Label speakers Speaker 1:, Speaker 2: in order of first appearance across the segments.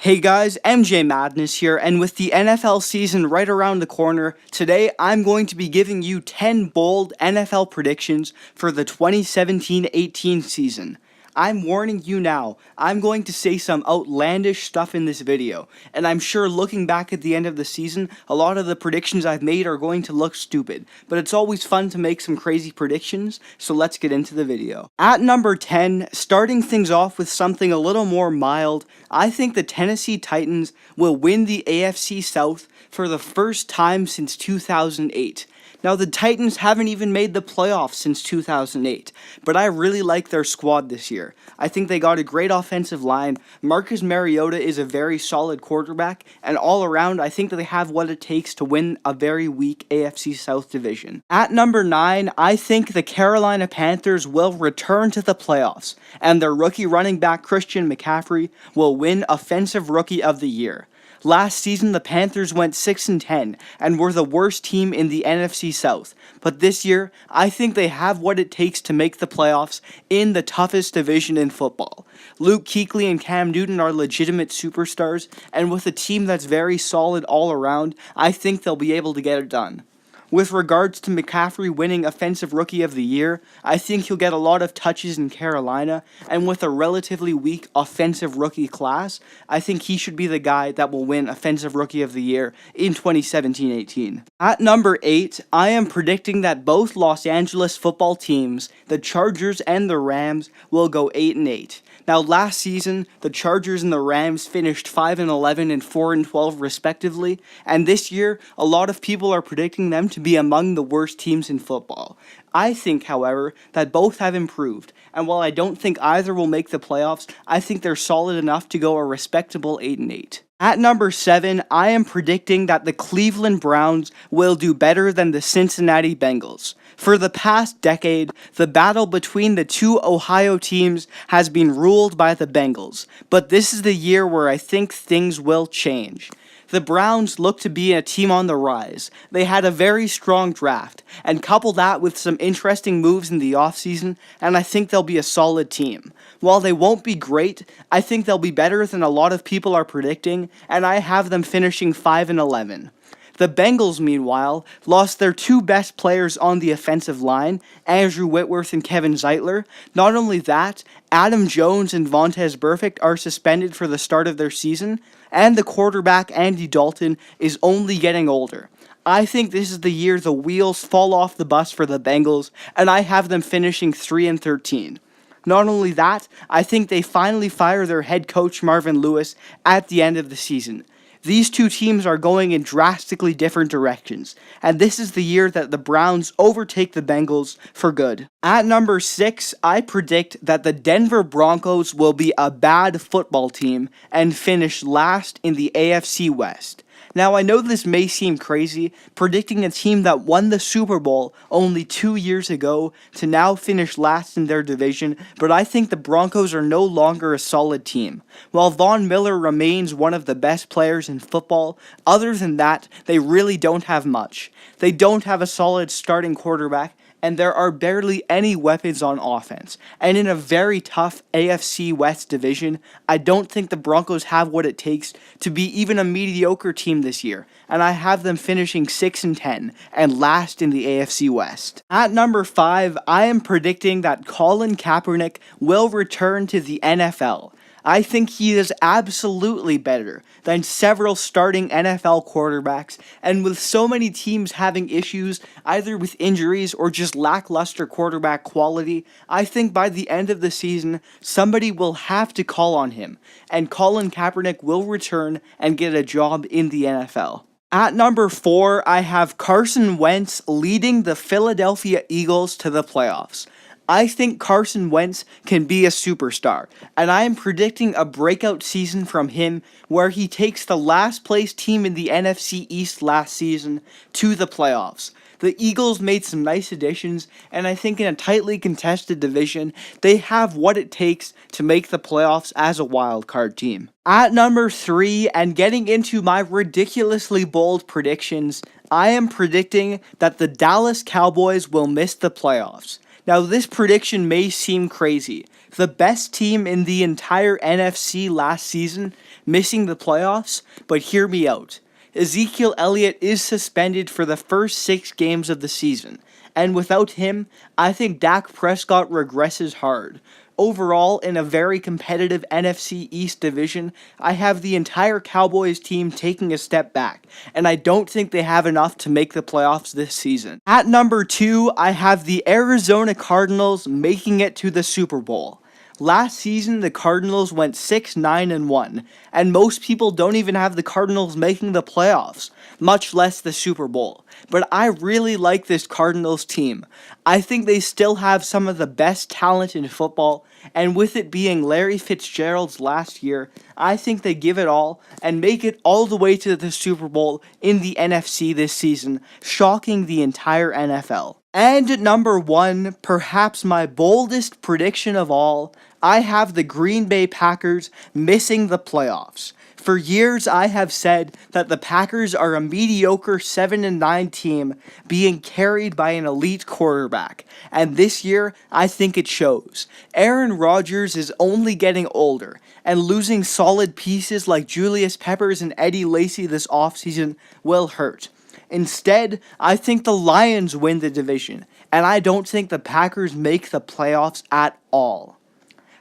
Speaker 1: Hey guys, MJ Madness here, and with the NFL season right around the corner, today I'm going to be giving you 10 bold NFL predictions for the 2017-18 season. I'm warning you now, I'm going to say some outlandish stuff in this video, and I'm sure looking back at the end of the season, a lot of the predictions I've made are going to look stupid, but it's always fun to make some crazy predictions, so let's get into the video. At number 10, starting things off with something a little more mild, I think the Tennessee Titans will win the AFC South for the first time since 2008. Now, the Titans haven't even made the playoffs since 2008, but I really like their squad this year. I think they got a great offensive line, Marcus Mariota is a very solid quarterback, and all around I think that they have what it takes to win a very weak AFC South division. At number 9, I think the Carolina Panthers will return to the playoffs, and their rookie running back Christian McCaffrey will win Offensive Rookie of the Year. Last season, the Panthers went 6-10 and were the worst team in the NFC South. But this year, I think they have what it takes to make the playoffs in the toughest division in football. Luke Kuechly and Cam Newton are legitimate superstars, and with a team that's very solid all around, I think they'll be able to get it done. With regards to McCaffrey winning Offensive Rookie of the Year, I think he'll get a lot of touches in Carolina, and with a relatively weak offensive rookie class, I think he should be the guy that will win Offensive Rookie of the Year in 2017-18. At number 8, I am predicting that both Los Angeles football teams, the Chargers and the Rams, will go 8-8. Now, last season, the Chargers and the Rams finished 5-11 and 4-12 respectively, and this year, a lot of people are predicting them to be among the worst teams in football. I think, however, that both have improved, and while I don't think either will make the playoffs, I think they're solid enough to go a respectable 8-8. At number 7, I am predicting that the Cleveland Browns will do better than the Cincinnati Bengals. For the past decade, the battle between the two Ohio teams has been ruled by the Bengals, but this is the year where I think things will change. The Browns look to be a team on the rise. They had a very strong draft, and couple that with some interesting moves in the offseason, and I think they'll be a solid team. While they won't be great, I think they'll be better than a lot of people are predicting, and I have them finishing 5-11. The Bengals, meanwhile, lost their two best players on the offensive line, Andrew Whitworth and Kevin Zeitler. Not only that, Adam Jones and Vontaze Burfict are suspended for the start of their season, and the quarterback Andy Dalton is only getting older. I think this is the year the wheels fall off the bus for the Bengals, and I have them finishing 3-13. Not only that, I think they finally fire their head coach Marvin Lewis at the end of the season. These two teams are going in drastically different directions, and this is the year that the Browns overtake the Bengals for good. At number 6, I predict that the Denver Broncos will be a bad football team and finish last in the AFC West. Now, I know this may seem crazy, predicting a team that won the Super Bowl only 2 years ago to now finish last in their division, but I think the Broncos are no longer a solid team. While Von Miller remains one of the best players in football, other than that, they really don't have much. They don't have a solid starting quarterback, and there are barely any weapons on offense. And in a very tough AFC West division, I don't think the Broncos have what it takes to be even a mediocre team this year, and I have them finishing 6-10 and last in the AFC West. At number 5, I am predicting that Colin Kaepernick will return to the NFL. I think he is absolutely better than several starting NFL quarterbacks, and with so many teams having issues either with injuries or just lackluster quarterback quality, I think by the end of the season, somebody will have to call on him, and Colin Kaepernick will return and get a job in the NFL. At number 4, I have Carson Wentz leading the Philadelphia Eagles to the playoffs. I think Carson Wentz can be a superstar, and I am predicting a breakout season from him where he takes the last place team in the NFC East last season to the playoffs. The Eagles made some nice additions, and I think in a tightly contested division, they have what it takes to make the playoffs as a wild card team. At number 3, and getting into my ridiculously bold predictions, I am predicting that the Dallas Cowboys will miss the playoffs. Now, this prediction may seem crazy. The best team in the entire NFC last season missing the playoffs, but hear me out. Ezekiel Elliott is suspended for the first 6 games of the season, and without him, I think Dak Prescott regresses hard. Overall, in a very competitive NFC East division, I have the entire Cowboys team taking a step back, and I don't think they have enough to make the playoffs this season. At number 2, I have the Arizona Cardinals making it to the Super Bowl. Last season, the Cardinals went 6-9-1, and most people don't even have the Cardinals making the playoffs, much less the Super Bowl. But I really like this Cardinals team. I think they still have some of the best talent in football, and with it being Larry Fitzgerald's last year, I think they give it all and make it all the way to the Super Bowl in the NFC this season, shocking the entire NFL. And at number 1, perhaps my boldest prediction of all, I have the Green Bay Packers missing the playoffs. For years, I have said that the Packers are a mediocre 7-9 team being carried by an elite quarterback, and this year, I think it shows. Aaron Rodgers is only getting older, and losing solid pieces like Julius Peppers and Eddie Lacy this offseason will hurt. Instead, I think the Lions win the division, and I don't think the Packers make the playoffs at all.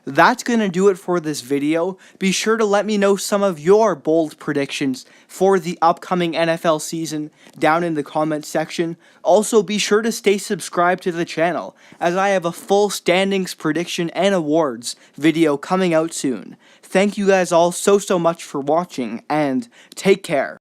Speaker 1: That's going to do it for this video. Be sure to let me know some of your bold predictions for the upcoming NFL season down in the comments section. Also, be sure to stay subscribed to the channel, as I have a full standings prediction and awards video coming out soon. Thank you guys all so much for watching, and take care.